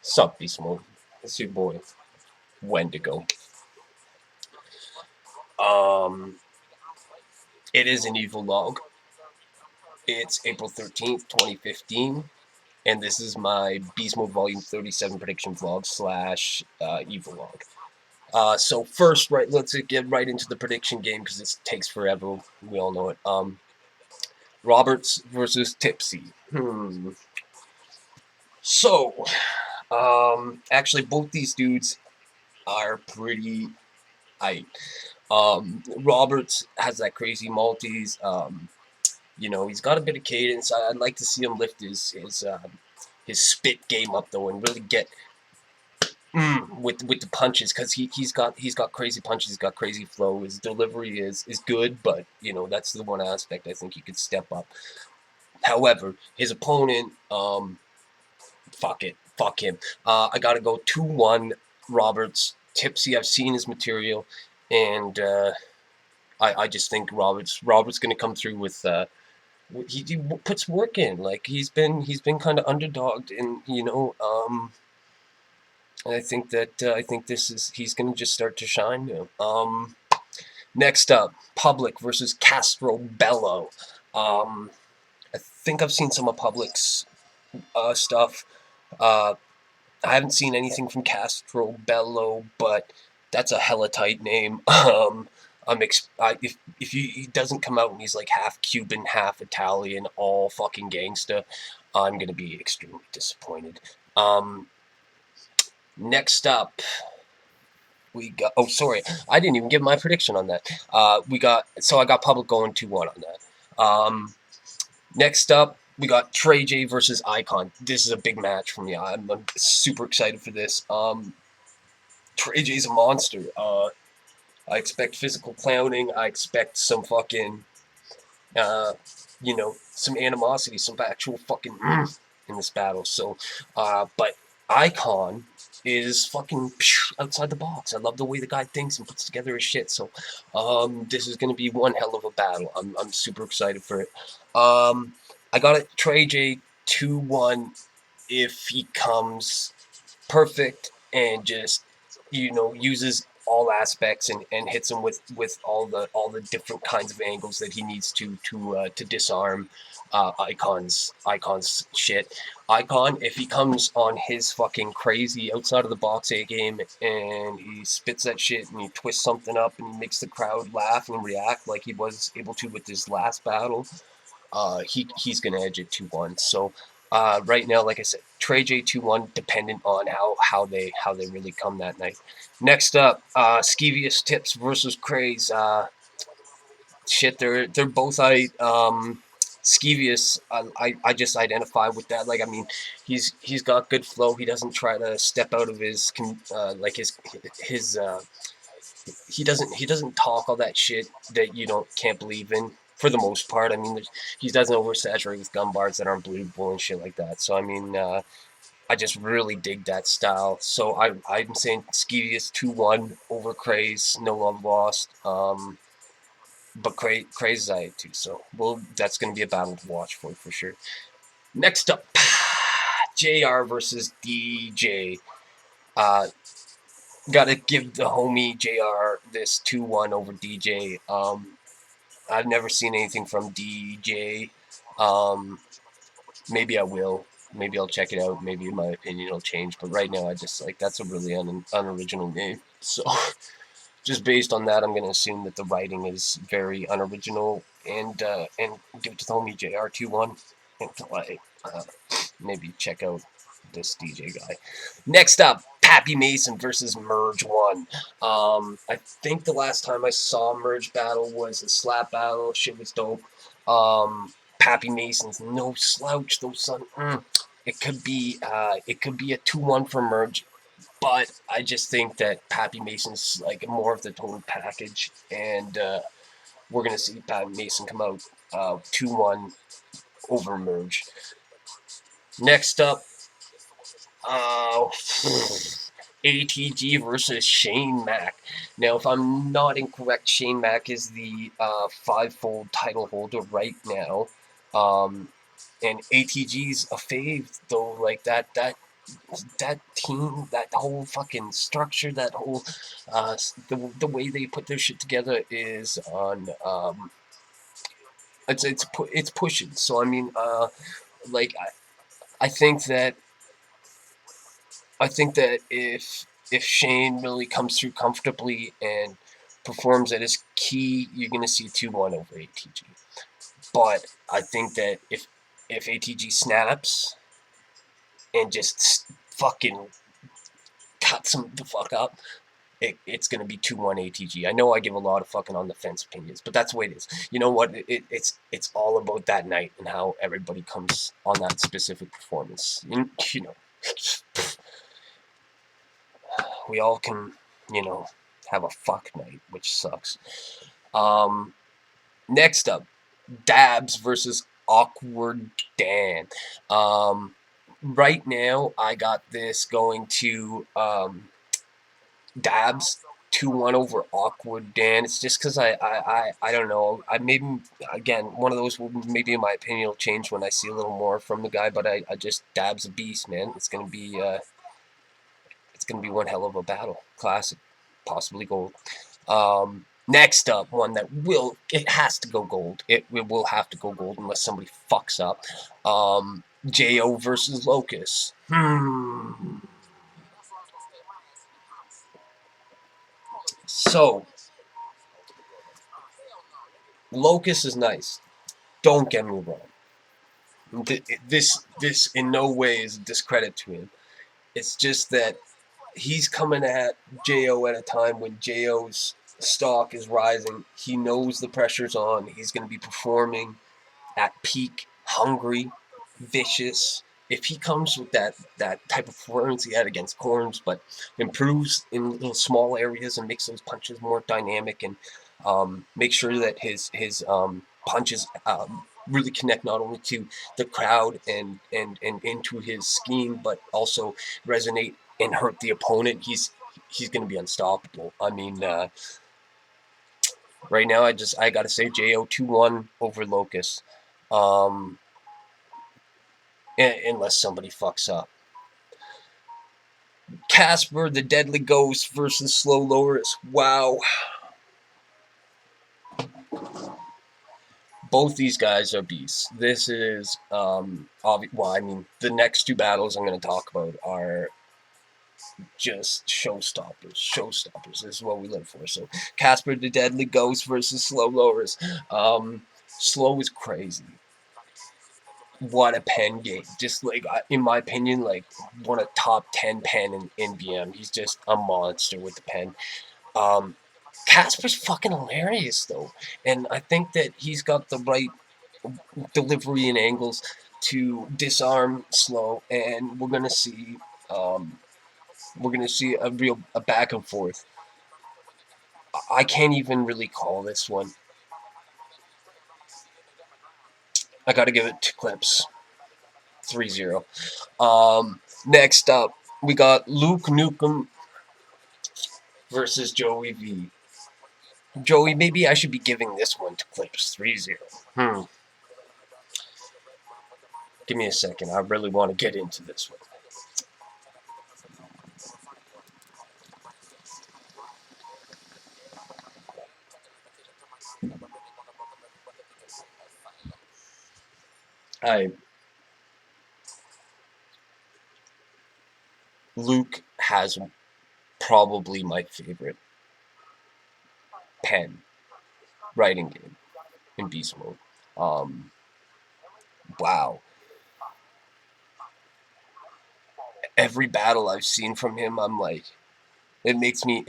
Sup, Beast Mode? It's your boy, Wendigo. Um, it is an eViLOG. It's April 13th, 2015, and this is my Beast Mode Volume 37 prediction vlog slash eViLOG. So first, right, let's get right into the prediction game because it takes forever. We all know it. Roberts versus Tipsy. So, actually, both these dudes are pretty hype. Roberts has that crazy Maltese. He's got a bit of cadence. I'd like to see him lift his spit game up though, and really get with the punches, because he's got crazy punches. He's got crazy flow. His delivery is good, but that's the one aspect I think he could step up. However, his opponent, fuck him. I gotta go 2-1 Roberts. Tipsy, I've seen his material, and I just think Roberts gonna come through with. He puts work in. Like he's been kind of underdogged, and I think he's gonna just start to shine now. Next up, Public versus Castro Bello. I think I've seen some of Public's stuff. I haven't seen anything from Castro Bello, but that's a hella tight name. If he doesn't come out and he's like half Cuban, half Italian, all fucking gangsta, I'm gonna be extremely disappointed. Next up, we got. Oh, sorry, I didn't even give my prediction on that. I got Public going 2-1 on that. Next up, we got Trey J versus Icon. This is a big match for me. I'm super excited for this. Trey J's a monster. I expect physical clowning. I expect some fucking, some animosity, some actual fucking in this battle. So, but Icon is fucking outside the box. I love the way the guy thinks and puts together his shit. So, this is gonna be one hell of a battle. I'm super excited for it. I got it. Trey J 2-1 if he comes perfect and just uses all aspects and hits him with all the different kinds of angles that he needs to disarm Icon's shit. Icon, if he comes on his fucking crazy outside of the box A game and he spits that shit and he twists something up and he makes the crowd laugh and react like he was able to with his last battle, he's gonna edge it 2-1. So right now, like I said, Trey J 2-1, dependent on how they really come that night. Next up, Skeevious Tips versus Craze. Shit, they're both Skeevious. I just identify with that. Like, I mean, he's got good flow. He doesn't try to step out of his he doesn't talk all that shit that can't believe in. For the most part, I mean, he doesn't oversaturate with gun bars that aren't believable and shit like that. So I mean, I just really dig that style. So I'm saying Skeevious 2-1 over Craze, no love lost. But Craze is I too. So that's gonna be a battle to watch for sure. Next up, JR versus DJ. Gotta give the homie JR this 2-1 over DJ. I've never seen anything from DJ. Maybe I will. Maybe I'll check it out. Maybe my opinion will change. But right now, I just that's a really unoriginal name. So just based on that, I'm gonna assume that the writing is very unoriginal and give it to the homie JR 2-1 until I maybe check out this DJ guy. Next up, Pappy Mason versus Merge 1. I think the last time I saw Merge battle was a slap battle. Shit was dope. Pappy Mason's no slouch though, son. It could be a 2-1 for Merge, but I just think that Pappy Mason's like more of the total package, and we're gonna see Pappy Mason come out 2-1 over Merge. Next up, ATG versus Shane Mack. Now, if I'm not incorrect, Shane Mack is the 5-fold title holder right now. And ATG's a fave, though. Like that that team, that whole fucking structure, that whole the way they put their shit together is on it's pushing. So I mean, like I think that if Shane really comes through comfortably and performs at his key, you're gonna see 2-1 over ATG. But I think that if ATG snaps and just fucking cuts him the fuck up, it's going to be 2-1 ATG. I know I give a lot of fucking on the fence opinions, but that's the way it is. You know what? It's all about that night and how everybody comes on that specific performance. You know, we all can, have a fuck night, which sucks. Next up, Dabs versus Awkward Dan. Right now, I got this going to Dabs 2-1 over Awkward Dan. It's just because I don't know. I maybe, again, one of those, maybe in my opinion, will change when I see a little more from the guy, but I just, Dab's a beast, man. It's gonna be one hell of a battle. Classic. Possibly gold. Next up, one that it has to go gold. It will have to go gold unless somebody fucks up. Jo versus Locust. So, Locust is nice. Don't get me wrong. This in no way is a discredit to him. It's just that he's coming at Jo at a time when Jo's stock is rising. He knows the pressure's on. He's going to be performing at peak, hungry, vicious. If he comes with that type of performance he had against Corns, but improves in little small areas and makes those punches more dynamic, and make sure that his punches really connect not only to the crowd and into his scheme, but also resonate and hurt the opponent, he's going to be unstoppable. I mean, right now I got to say Jo 2-1 over Locust. Unless somebody fucks up. Casper the Deadly Ghost versus Slow Loris. Wow. Both these guys are beasts. This is, the next two battles I'm going to talk about are just showstoppers. Showstoppers. This is what we live for. So, Casper the Deadly Ghost versus Slow Loris. Slow is crazy. What a pen game. Just like, in my opinion, like one of top 10 pen in BM. He's just a monster with the pen. Casper's fucking hilarious though, and I think that he's got the right delivery and angles to disarm Slow, and we're gonna see a back and forth. I can't even really call this one. I gotta give it 2 clips. 3-0. Next up, we got Luke Nukem versus Joey V. Joey, maybe I should be giving this one to clips. 3-0. Give me a second. I really want to get into this one. Luke has probably my favorite pen writing game in Beast Mode. Wow. Every battle I've seen from him, I'm like, it makes me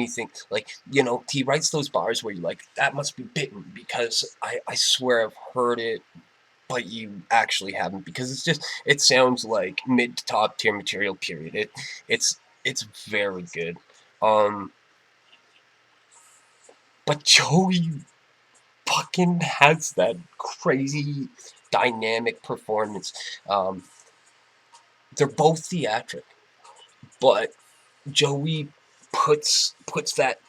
think, like, he writes those bars where you're like, that must be bitten, because I swear I've heard it, but you actually haven't, because it sounds like mid to top tier material, period. It's very good. But Joey fucking has that crazy dynamic performance. They're both theatric, but Joey puts that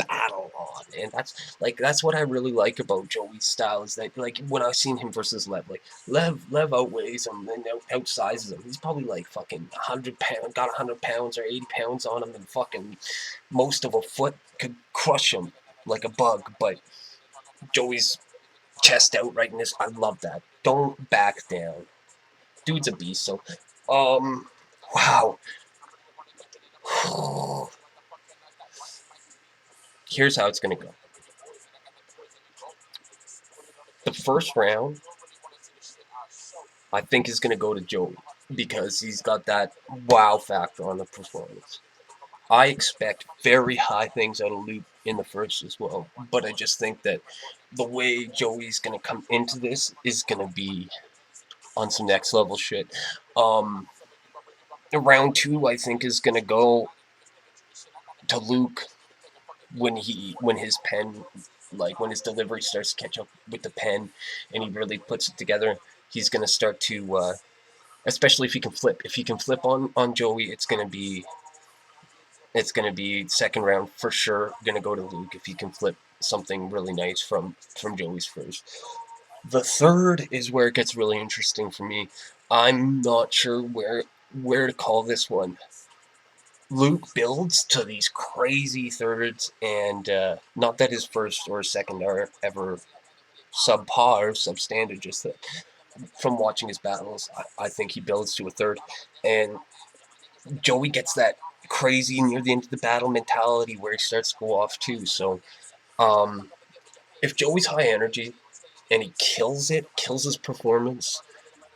battle on, and that's what I really like about Joey's style is that like when I've seen him versus Lev, like Lev outweighs him and outsizes him. He's probably like fucking 100 pounds, got 100 pounds or 80 pounds on him, and fucking most of a foot could crush him like a bug. But Joey's chest out right in this. I love that. Don't back down. Dude's a beast. So, wow. Here's how it's gonna go. The first round, I think, is gonna go to Joey because he's got that wow factor on the performance. I expect very high things out of Luke in the first as well, but I just think that the way Joey's gonna come into this is gonna be on some next level shit. Round two, I think, is gonna go to Luke when his pen, like when his delivery starts to catch up with the pen, and he really puts it together. He's gonna start to, especially if he can flip. If he can flip on Joey, it's gonna be second round for sure. Gonna go to Luke if he can flip something really nice from Joey's first. The third is where it gets really interesting for me. I'm not sure where to call this one. Luke builds to these crazy thirds, and not that his first or second are ever subpar or substandard, just that from watching his battles, I think he builds to a third. And Joey gets that crazy near the end of the battle mentality where he starts to go off too. So, um, if Joey's high energy and he kills it, kills his performance,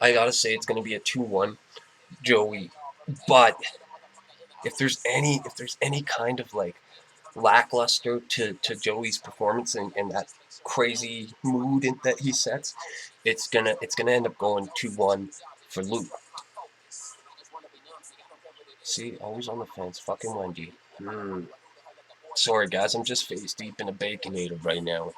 I gotta say it's gonna be a 2-1 Joey. But if there's any kind of like lackluster to Joey's performance and that crazy mood that he sets, it's gonna end up going 2-1 for Luke. See, always on the fence, fucking Wendy. Sorry guys, I'm just face deep in a baconator right now.